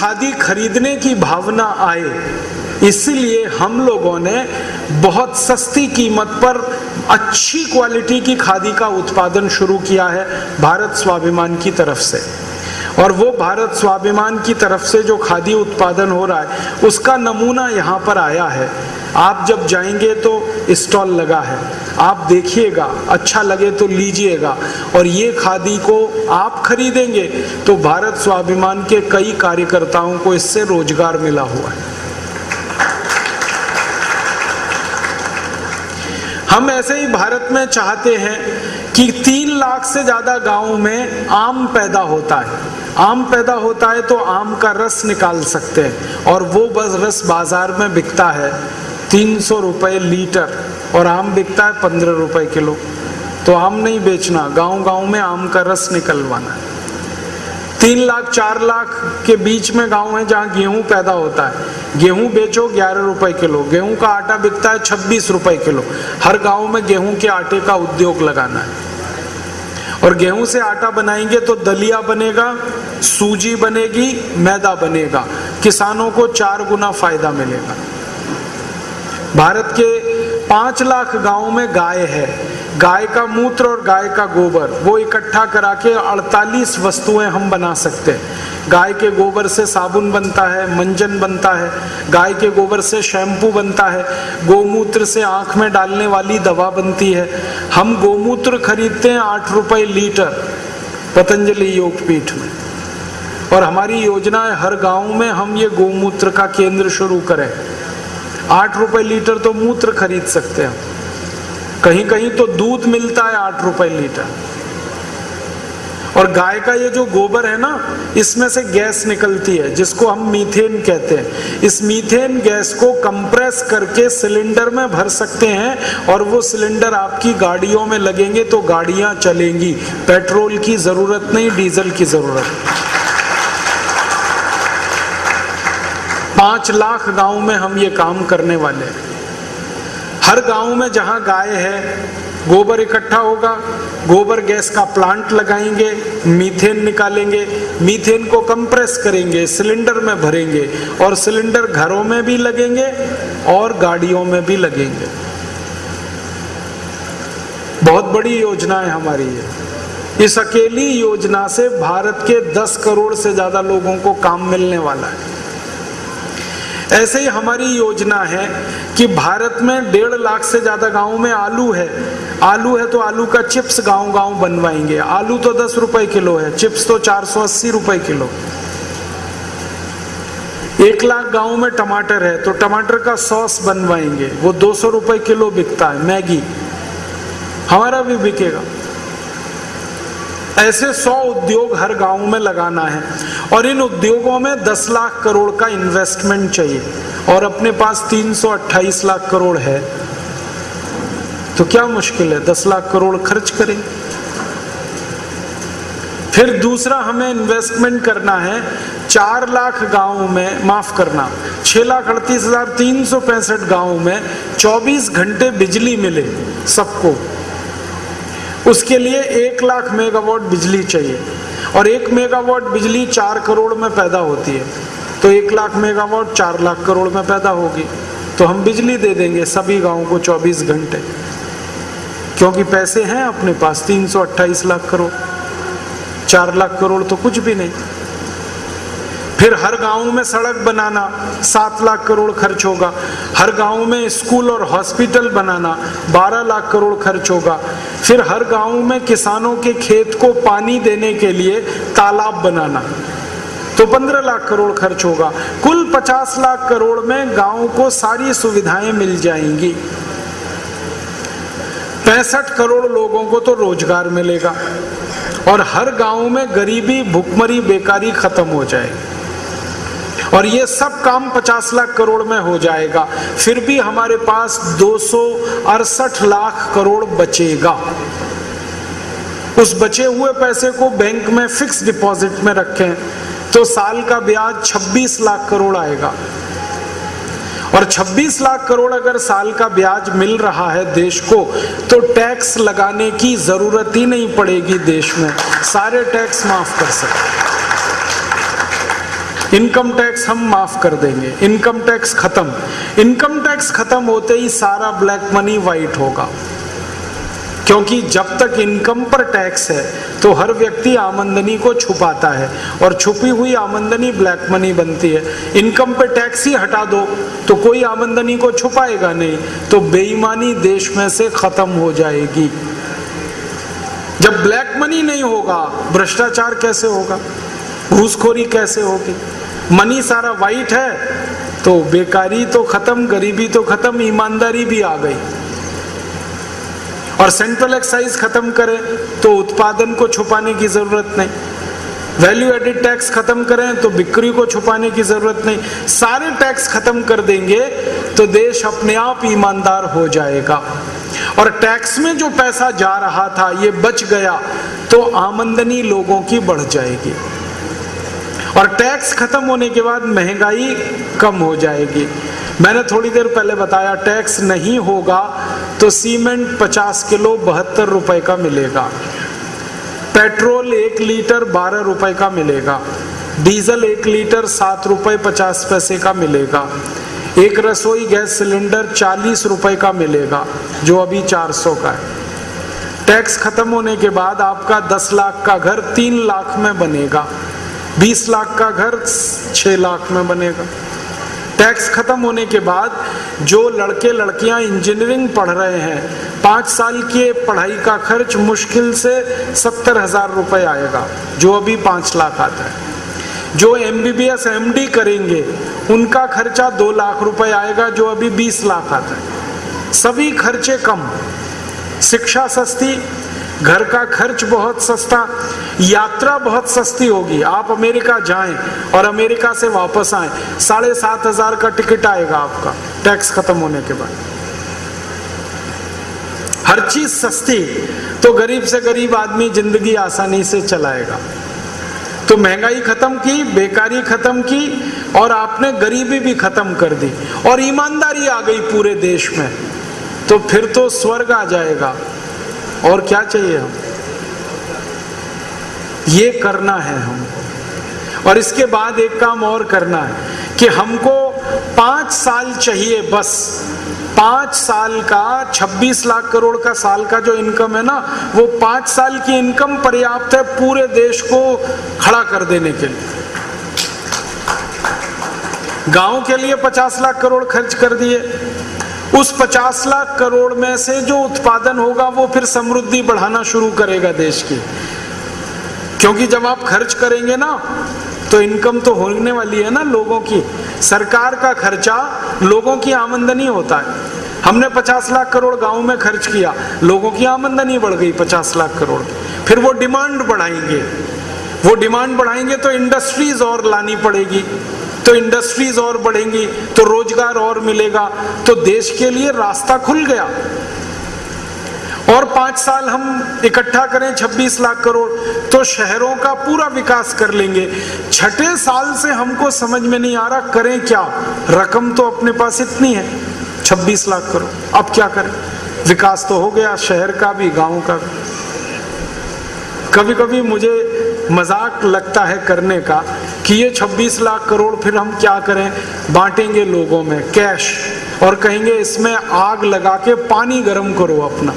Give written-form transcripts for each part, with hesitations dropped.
खादी खरीदने की भावना आए, इसीलिए हम लोगों ने बहुत सस्ती कीमत पर अच्छी क्वालिटी की खादी का उत्पादन शुरू किया है भारत स्वाभिमान की तरफ से। और वो भारत स्वाभिमान की तरफ से जो खादी उत्पादन हो रहा है उसका नमूना यहाँ पर आया है। आप जब जाएंगे तो स्टॉल लगा है, आप देखिएगा, अच्छा लगे तो लीजिएगा। और ये खादी को आप खरीदेंगे तो भारत स्वाभिमान के कई कार्यकर्ताओं को इससे रोजगार मिला हुआ है। हम ऐसे ही भारत में चाहते हैं कि 3 लाख से ज्यादा गांव में आम पैदा होता है। आम पैदा होता है तो आम का रस निकाल सकते हैं, और वो बस रस बाजार में बिकता है 300 रुपए लीटर और आम बिकता है 15 रुपए किलो। तो आम नहीं बेचना, गांव गांव में आम का रस निकलवाना है। 3 लाख 4 लाख के बीच में गांव है जहां गेहूं पैदा होता है, गेहूं बेचो 11 रुपए किलो, गेहूं का आटा बिकता है 26 रुपए किलो। हर गांव में गेहूं के आटे का उद्योग लगाना है। और गेहूं से आटा बनाएंगे तो दलिया बनेगा, सूजी बनेगी, मैदा बनेगा, किसानों को 4 गुना फायदा मिलेगा। भारत के 5 लाख गांवों में गाय है। गाय का मूत्र और गाय का गोबर वो इकट्ठा करा के 48 वस्तुएं हम बना सकते हैं। गाय के गोबर से साबुन बनता है, मंजन बनता है, गाय के गोबर से शैम्पू बनता है, गोमूत्र से आंख में डालने वाली दवा बनती है। हम गोमूत्र खरीदते हैं 8 रुपए लीटर पतंजलि योगपीठ में, और हमारी योजना है हर गांव में हम ये गोमूत्र का केंद्र शुरू करें। 8 रुपए लीटर तो मूत्र खरीद सकते हैं, कहीं कहीं तो दूध मिलता है 8 रुपए लीटर। और गाय का ये जो गोबर है ना, इसमें से गैस निकलती है जिसको हम मीथेन कहते हैं। इस मीथेन गैस को कंप्रेस करके सिलेंडर में भर सकते हैं, और वो सिलेंडर आपकी गाड़ियों में लगेंगे तो गाड़ियां चलेंगी। पेट्रोल की जरूरत नहीं, डीजल की जरूरत। 5 लाख गांव में हम ये काम करने वाले हैं। हर गांव में जहां गाय है गोबर इकट्ठा होगा, गोबर गैस का प्लांट लगाएंगे, मीथेन निकालेंगे, मीथेन को कंप्रेस करेंगे, सिलेंडर में भरेंगे, और सिलेंडर घरों में भी लगेंगे और गाड़ियों में भी लगेंगे। बहुत बड़ी योजना है हमारी ये। इस अकेली योजना से भारत के 10 करोड़ से ज्यादा लोगों को काम मिलने वाला है। ऐसे ही हमारी योजना है कि भारत में 1.5 लाख से ज्यादा गांवों में आलू है। आलू है तो आलू का चिप्स गांव गांव बनवाएंगे। आलू तो 10 रुपए किलो है, चिप्स तो 480 रुपए किलो। 1 लाख गांव में टमाटर है तो टमाटर का सॉस बनवाएंगे, वो 200 रुपए किलो बिकता है। मैगी हमारा भी बिकेगा। ऐसे 100 उद्योग हर गांव में लगाना है, और इन उद्योगों में 10 लाख करोड़ का इन्वेस्टमेंट चाहिए, और अपने पास 328 लाख करोड़ है तो क्या मुश्किल है, 10 लाख करोड़ खर्च करें। फिर दूसरा हमें इन्वेस्टमेंट करना है 4 लाख गांव में, माफ करना 6,38,365 गांव में 24 घंटे बिजली मिले सबको। उसके लिए 1 लाख मेगावाट बिजली चाहिए, और 1 मेगावाट बिजली 4 करोड़ में पैदा होती है, तो 1 लाख मेगावाट 4 लाख करोड़ में पैदा होगी। तो हम बिजली दे देंगे सभी गांवों को 24 घंटे, क्योंकि पैसे हैं अपने पास 328 लाख करोड़। 4 लाख करोड़ तो कुछ भी नहीं। फिर हर गांव में सड़क बनाना 7 लाख करोड़ खर्च होगा। हर गांव में स्कूल और हॉस्पिटल बनाना 12 लाख करोड़ खर्च होगा। फिर हर गांव में किसानों के खेत को पानी देने के लिए तालाब बनाना तो 15 लाख करोड़ खर्च होगा। कुल 50 लाख करोड़ में गांव को सारी सुविधाएं मिल जाएंगी। 65 करोड़ लोगों को तो रोजगार मिलेगा, और हर गांव में गरीबी, भुखमरी, बेकारी खत्म हो जाएगी। और ये सब काम 50 लाख करोड़ में हो जाएगा। फिर भी हमारे पास 268 लाख करोड़ बचेगा। उस बचे हुए पैसे को बैंक में फिक्स डिपॉजिट में रखें तो साल का ब्याज 26 लाख करोड़ आएगा। और 26 लाख करोड़ अगर साल का ब्याज मिल रहा है देश को, तो टैक्स लगाने की जरूरत ही नहीं पड़ेगी। देश में सारे टैक्स माफ कर सकते। इनकम टैक्स हम माफ कर देंगे, इनकम टैक्स खत्म। इनकम टैक्स खत्म होते ही सारा ब्लैक मनी वाइट होगा, क्योंकि जब तक इनकम पर टैक्स है तो हर व्यक्ति आमदनी को छुपाता है और छुपी हुई आमदनी ब्लैक मनी बनती है। इनकम पे टैक्स ही हटा दो तो कोई आमदनी को छुपाएगा नहीं, तो बेईमानी देश में से खत्म हो जाएगी। जब ब्लैक मनी नहीं होगा, भ्रष्टाचार कैसे होगा, घूसखोरी कैसे होगी? मनी सारा वाइट है तो बेकारी तो खत्म, गरीबी तो खत्म, ईमानदारी भी आ गई। और सेंट्रल एक्साइज खत्म करें तो उत्पादन को छुपाने की जरूरत नहीं, वैल्यू एडिड टैक्स खत्म करें तो बिक्री को छुपाने की जरूरत नहीं। सारे टैक्स खत्म कर देंगे तो देश अपने आप ईमानदार हो जाएगा। और टैक्स में जो पैसा जा रहा था ये बच गया तो आमदनी लोगों की बढ़ जाएगी। और टैक्स खत्म होने के बाद महंगाई कम हो जाएगी। मैंने थोड़ी देर पहले बताया, टैक्स नहीं होगा तो सीमेंट 50 किलो 72 रुपए का मिलेगा, पेट्रोल 1 लीटर 12 रुपए का मिलेगा, डीजल 1 लीटर 7 रुपए 50 पैसे का मिलेगा, एक रसोई गैस सिलेंडर 40 रुपए का मिलेगा जो अभी 400 का है। टैक्स खत्म होने के बाद आपका 10 लाख का घर 3 लाख में बनेगा, 20 लाख का घर 6 लाख में बनेगा। टैक्स खत्म होने के बाद जो लड़के लड़कियां इंजीनियरिंग पढ़ रहे हैं, 5 साल की पढ़ाई का खर्च मुश्किल से 70,000 रुपए आएगा जो अभी 5 लाख आता है। जो MBBS MD करेंगे उनका खर्चा 2 लाख रुपए आएगा जो अभी 20 लाख आता है। सभी खर्चे कम, शिक्षा सस्ती, घर का खर्च बहुत सस्ता, यात्रा बहुत सस्ती होगी। आप अमेरिका जाएं और अमेरिका से वापस आएं, 7,500 का टिकट आएगा आपका टैक्स खत्म होने के बाद। हर चीज सस्ती, तो गरीब से गरीब आदमी जिंदगी आसानी से चलाएगा। तो महंगाई खत्म की, बेकारी खत्म की और आपने गरीबी भी खत्म कर दी और ईमानदारी आ गई पूरे देश में, तो फिर तो स्वर्ग आ जाएगा। और क्या चाहिए हम? ये करना है हम। और इसके बाद एक काम और करना है कि हमको 5 साल चाहिए, बस 5 साल का 26 लाख करोड़ का साल का जो इनकम है ना, वो 5 साल की इनकम पर्याप्त है पूरे देश को खड़ा कर देने के लिए। गांव के लिए 50 लाख करोड़ खर्च कर दिए, उस 50 लाख करोड़ में से जो उत्पादन होगा वो फिर समृद्धि बढ़ाना शुरू करेगा देश की। क्योंकि जब आप खर्च करेंगे ना तो इनकम तो होने वाली है ना लोगों की। सरकार का खर्चा लोगों की आमदनी होता है। हमने 50 लाख करोड़ गांव में खर्च किया, लोगों की आमदनी बढ़ गई 50 लाख करोड़। फिर वो डिमांड बढ़ाएंगे, वो डिमांड बढ़ाएंगे तो इंडस्ट्रीज और लानी पड़ेगी, तो इंडस्ट्रीज और बढ़ेंगी तो रोजगार और मिलेगा, तो देश के लिए रास्ता खुल गया। और 5 साल हम इकट्ठा करें 26 लाख करोड़ तो शहरों का पूरा विकास कर लेंगे। 6ठे साल से हमको समझ में नहीं आ रहा करें क्या, रकम तो अपने पास इतनी है 26 लाख करोड़, अब क्या करें? विकास तो हो गया शहर का भी गांव का भी। कभी कभी मुझे मजाक लगता है करने का कि ये 26 लाख करोड़ फिर हम क्या करें, बांटेंगे लोगों में कैश और कहेंगे इसमें आग लगा के पानी गर्म करो अपना।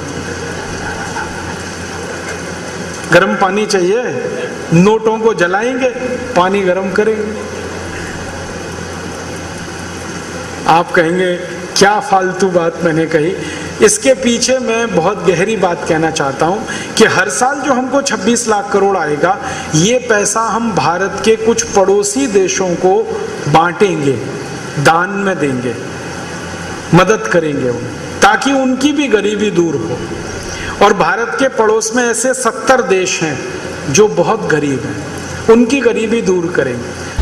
गर्म पानी चाहिए, नोटों को जलाएंगे, पानी गर्म करेंगे। आप कहेंगे क्या फालतू बात मैंने कही। इसके पीछे मैं बहुत गहरी बात कहना चाहता हूं कि हर साल जो हमको 26 लाख करोड़ आएगा, ये पैसा हम भारत के कुछ पड़ोसी देशों को बांटेंगे, दान में देंगे, मदद करेंगे उन्हें, ताकि उनकी भी गरीबी दूर हो। और भारत के पड़ोस में ऐसे 70 देश हैं जो बहुत गरीब हैं, उनकी गरीबी दूर करेंगे।